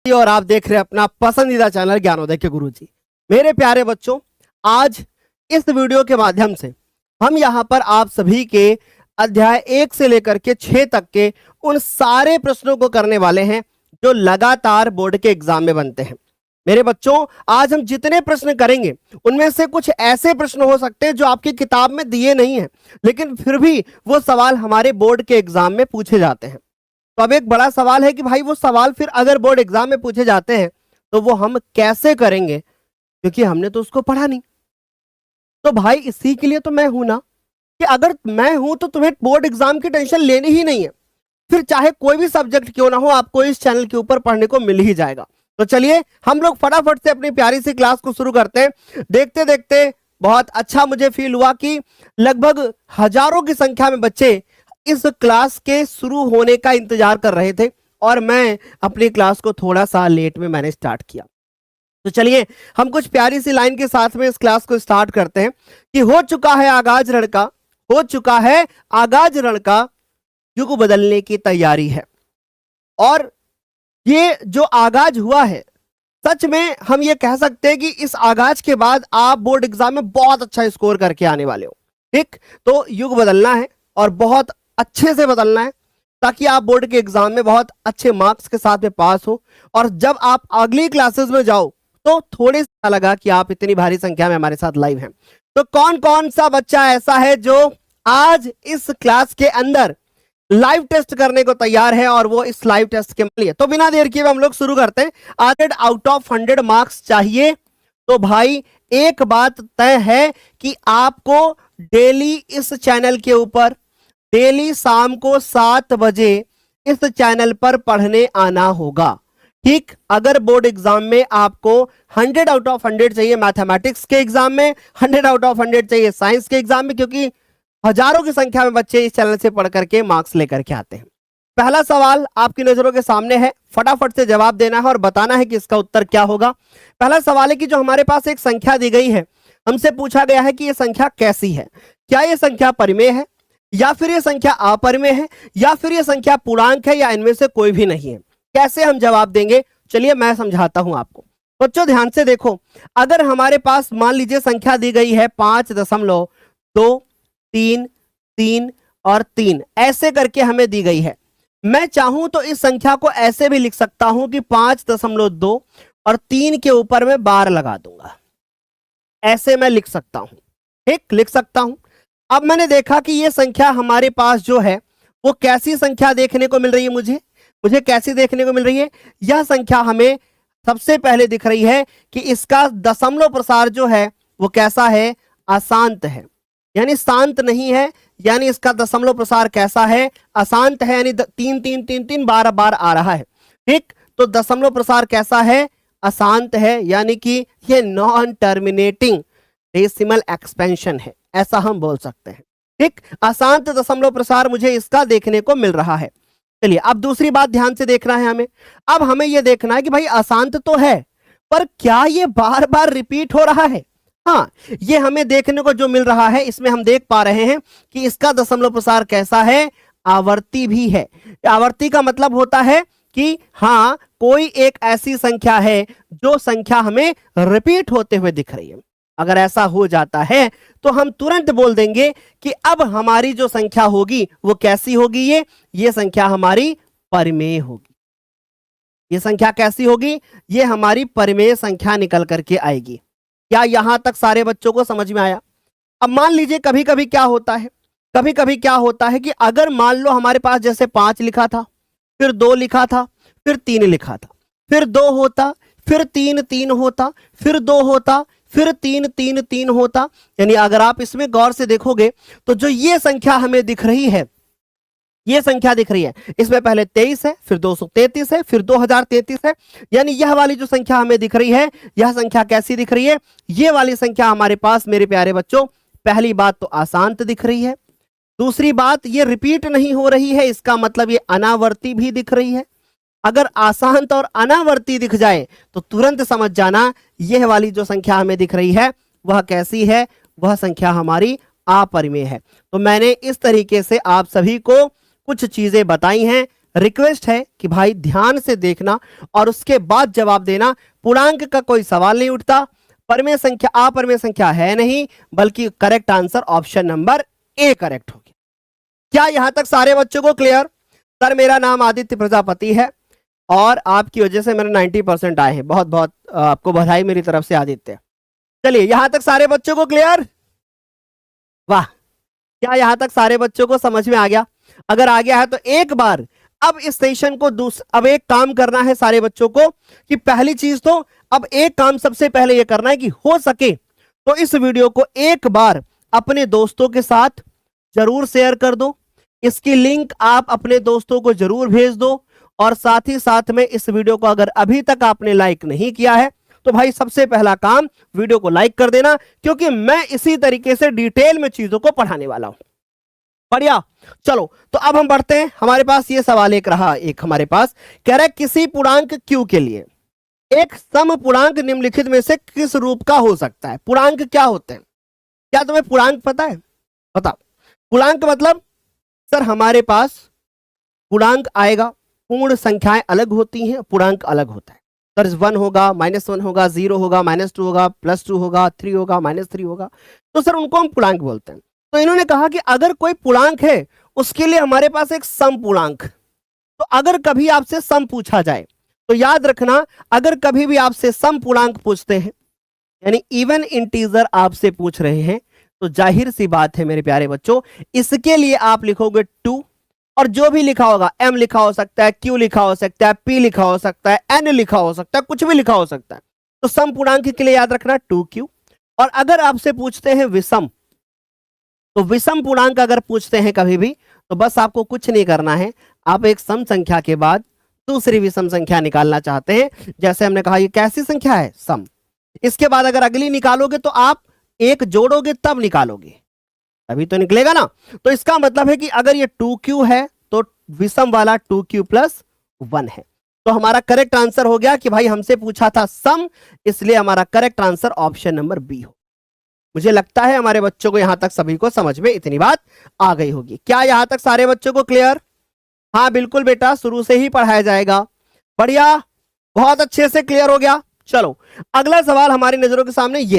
और आप देख रहे हैं अपना पसंदीदा चैनल ज्ञानोदय के गुरुजी। मेरे प्यारे बच्चों, आज इस वीडियो के माध्यम से हम यहाँ पर आप सभी के अध्याय 1 से लेकर के 6 तक के उन सारे प्रश्नों को करने वाले हैं जो लगातार बोर्ड के एग्जाम में बनते हैं। मेरे बच्चों, आज हम जितने प्रश्न करेंगे उनमें से कुछ ऐसे प्रश्न हो सकते हैं जो आपकी किताब में दिए नहीं हैं, लेकिन फिर भी वो सवाल हमारे बोर्ड के एग्जाम में पूछे जाते हैं। तो अब एक बड़ा सवाल है कि भाई वो सवाल फिर अगर बोर्ड एग्जाम में पूछे जाते हैं तो वो हम कैसे करेंगे, क्योंकि हमने तो उसको पढ़ा नहीं। तो भाई इसी के लिए तो मैं हूं ना, कि अगर मैं हूं तो तुम्हें बोर्ड एग्जाम की टेंशन लेनी ही नहीं है। फिर चाहे कोई भी सब्जेक्ट क्यों ना हो, आपको इस चैनल के ऊपर पढ़ने को मिल ही जाएगा। तो चलिए हम लोग फटाफट से अपनी प्यारी सी क्लास को शुरू करते हैं। देखते देखते बहुत अच्छा मुझे फील हुआ कि लगभग हजारों की संख्या में बच्चे इस क्लास के शुरू होने का इंतजार कर रहे थे और मैं अपनी क्लास को थोड़ा सा लेट में मैंने स्टार्ट किया। तो चलिए हम कुछ प्यारी सी लाइन के साथ में इस क्लास को स्टार्ट करते हैं कि हो चुका है आगाज रण का, हो चुका है आगाज रण का, युग बदलने की तैयारी है। और ये जो आगाज हुआ है, सच में हम ये कह सकते हैं कि इस आगाज के बाद आप बोर्ड एग्जाम में बहुत अच्छा स्कोर करके आने वाले हो। ठीक, तो युग बदलना है और बहुत अच्छे से बदलना है ताकि आप बोर्ड के एग्जाम में बहुत अच्छे मार्क्स के साथ में पास हो। और जब आप अगली क्लासेस में जाओ तो थोड़े सा लगा कि आप इतनी भारी संख्या में हमारे साथ लाइव हैं। तो कौन कौन सा बच्चा ऐसा है जो आज इस क्लास के अंदर लाइव टेस्ट करने को तैयार है और वो इस लाइव टेस्ट के लिए, तो बिना देर किए हम लोग शुरू करते हैं। 100 आउट ऑफ 100 मार्क्स चाहिए। तो भाई एक बात तय है कि आपको डेली इस चैनल के ऊपर डेली शाम को 7 बजे इस चैनल पर पढ़ने आना होगा। ठीक, अगर बोर्ड एग्जाम में आपको 100 आउट ऑफ 100 चाहिए मैथमेटिक्स के एग्जाम में, 100 आउट ऑफ 100 चाहिए साइंस के एग्जाम में, क्योंकि हजारों की संख्या में बच्चे इस चैनल से पढ़ करके मार्क्स लेकर के आते हैं। पहला सवाल आपकी नजरों के सामने है, फटाफट से जवाब देना है और बताना है कि इसका उत्तर क्या होगा। पहला सवाल है कि जो हमारे पास एक संख्या दी गई है, हमसे पूछा गया है कि यह संख्या कैसी है। क्या यह संख्या परिमेय है, या फिर यह संख्या अपरिमेय है, या फिर यह संख्या पूर्णांक है, या इनमें से कोई भी नहीं है। कैसे हम जवाब देंगे, चलिए मैं समझाता हूं आपको। बच्चों ध्यान से देखो, अगर हमारे पास मान लीजिए संख्या दी गई है 5.2 3 3 और 3, ऐसे करके हमें दी गई है। मैं चाहूं तो इस संख्या को ऐसे भी लिख सकता हूं कि 5.2 और 3 के ऊपर मैं बार लगा दूंगा, ऐसे मैं लिख सकता हूं। ठीक, लिख सकता हूं। अब मैंने देखा कि यह संख्या हमारे पास जो है वो कैसी संख्या देखने को मिल रही है, मुझे कैसी देखने को मिल रही है। यह संख्या हमें सबसे पहले दिख रही है कि इसका दशमलव प्रसार जो है वो कैसा है, अशांत है, यानी शांत नहीं है। यानी इसका दशमलव प्रसार कैसा है, अशांत है, यानी 3 3 3 3 बार बार आ रहा है। ठीक, तो दशमलव प्रसार कैसा है, अशांत है, यानी कि ये नॉन टर्मिनेटिंग डेसिमल एक्सपेंशन है, ऐसा हम बोल सकते हैं। ठीक, अशांत दशमलव प्रसार मुझे इसका देखने को मिल रहा है। चलिए अब दूसरी बात ध्यान से देखना है हमें। अब हमें यह देखना है कि भाई अशांत तो है, पर क्या ये बार बार रिपीट हो रहा है। हाँ, ये हमें देखने को जो मिल रहा है, इसमें हम देख पा रहे हैं कि इसका दशमलव प्रसार कैसा है, आवर्ती भी है। आवर्ती का मतलब होता है कि हाँ, कोई एक ऐसी संख्या है जो संख्या हमें रिपीट होते हुए दिख रही है। अगर ऐसा हो जाता है तो हम तुरंत बोल देंगे कि अब हमारी जो संख्या होगी वो कैसी होगी, ये संख्या हमारी परिमेय होगी। ये संख्या कैसी होगी, ये हमारी परिमेय संख्या निकल करके आएगी। क्या यहां तक सारे बच्चों को समझ में आया? अब मान लीजिए कभी कभी क्या होता है, कभी कभी क्या होता है कि अगर मान लो हमारे पास जैसे 5 लिखा था, फिर 2 लिखा था, फिर 3 लिखा था, फिर 2 होता, फिर 3 3 होता, फिर 2 होता, फिर 3 3 3 होता। यानी अगर आप इसमें गौर से देखोगे तो जो ये संख्या हमें दिख रही है, ये संख्या दिख रही है, इसमें पहले 23 है, फिर 233 है, फिर 2033 है। यानी यह वाली जो संख्या हमें दिख रही है, यह संख्या कैसी दिख रही है, ये वाली संख्या हमारे पास मेरे प्यारे बच्चों, पहली बात तो अशांत दिख रही है। दूसरी बात, ये रिपीट नहीं हो रही है, इसका मतलब ये अनावर्ती भी दिख रही है। अगर अशांत और अनावर्ती दिख जाए तो तुरंत समझ जाना यह वाली जो संख्या हमें दिख रही है वह कैसी है, वह संख्या हमारी अपरिमेय है। तो मैंने इस तरीके से आप सभी को कुछ चीजें बताई हैं, रिक्वेस्ट है कि भाई ध्यान से देखना और उसके बाद जवाब देना। पूर्णांक का कोई सवाल नहीं उठता, परमेय संख्या अपरमेय संख्या है नहीं, बल्कि correct answer option number A correct हो गया। क्या यहां तक सारे बच्चों को क्लियर? सर मेरा नाम आदित्य प्रजापति है और आपकी वजह से मेरे 90% आए हैं, बहुत बहुत आपको बधाई मेरी तरफ से आदित्य। चलिए यहां तक सारे बच्चों को क्लियर? वाह, क्या यहां तक सारे बच्चों को समझ में आ गया? अगर आ गया है तो एक बार अब इस सेशन को अब एक काम करना है सारे बच्चों को कि पहली चीज तो अब एक काम सबसे पहले यह करना है कि हो सके तो इस वीडियो को एक बार अपने दोस्तों के साथ जरूर शेयर कर दो। इसकी लिंक आप अपने दोस्तों को जरूर भेज दो और साथ ही साथ में इस वीडियो को अगर अभी तक आपने लाइक नहीं किया है तो भाई सबसे पहला काम वीडियो को लाइक कर देना, क्योंकि मैं इसी तरीके से डिटेल में चीजों को पढ़ाने वाला हूं। बढ़िया, चलो तो अब हम बढ़ते हैं। हमारे पास ये सवाल एक रहा, एक हमारे पास कह रहा है किसी पूर्णांक q के लिए एक सम पूर्णांक निम्नलिखित में से किस रूप का हो सकता है? पूर्णांक क्या होते हैं? क्या तुम्हें पूर्णांक पता है? बताओ। पूर्णांक मतलब सर हमारे पास पूर्णांक आएगा, पूर्ण संख्याएं अलग होती हैं, पूर्णांक अलग होता है। सर 1 होगा, -1 होगा, 0 होगा, -2 होगा, +2 होगा, 3 होगा, -3 होगा, तो सर उनको हम पूर्णांक बोलते हैं। तो इन्होंने कहा कि अगर कोई पूर्णांक है उसके लिए हमारे पास एक सम पूर्णांक, तो अगर कभी आपसे सम पूछा जाए तो याद रखना, अगर कभी भी आपसे सम पूर्णांक पूछते हैं यानी इवन इंटीजर आपसे पूछ रहे हैं, तो जाहिर सी बात है मेरे प्यारे बच्चों, इसके लिए आप लिखोगे 2 और जो भी लिखा होगा, m लिखा हो सकता है, q लिखा हो सकता है, p लिखा हो सकता है, n लिखा हो सकता है, कुछ भी लिखा हो सकता है। तो सम पूर्णांक के लिए याद रखना 2q। और अगर आपसे पूछते हैं विषम, तो विषम पूर्णांक अगर पूछते हैं कभी भी तो बस आपको कुछ नहीं करना है, आप एक सम संख्या के बाद दूसरी विषम संख्या निकालना चाहते हैं, जैसे हमने कहा ये कैसी संख्या है? सम। इसके बाद अगर अगली निकालोगे तो आप एक जोड़ोगे तब निकालोगे, अभी तो निकलेगा ना। तो इसका मतलब है कि अगर ये 2q है तो विषम वाला 2q + 1 है। तो हमारा करेक्ट आंसर हो गया कि भाई हमसे पूछा था सम, इसलिए हमारा correct answer option number B हो। मुझे लगता है हमारे बच्चों को यहां तक सभी को समझ में इतनी बात आ गई होगी। क्या यहां तक सारे बच्चों को क्लियर? हाँ बिल्कुल बेटा, शुरू से ही पढ़ाया जाएगा। बढ़िया, बहुत अच्छे से क्लियर हो गया। चलो अगला सवाल हमारी नजरों के सामने ये